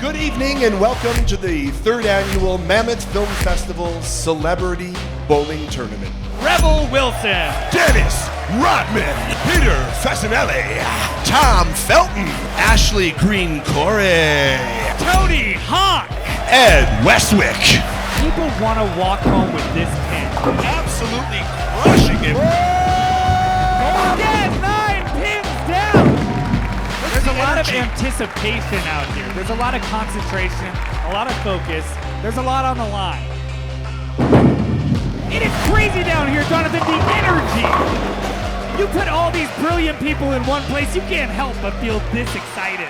Good evening and welcome to the third annual Mammoth Film Festival Celebrity Bowling Tournament. Rebel Wilson, Dennis Rodman, Peter Fasinelli, Tom Felton, Ashley Green Corey, Tony Hawk, Ed Westwick. People want to walk home with this pin. Absolutely crushing it. Again, 9 pins down. There's a lot of anticipation out here. There's a lot of concentration, a lot of focus. There's a lot on the line. It is crazy down here, Jonathan, the energy. You put all these brilliant people in one place, you can't help but feel this excited.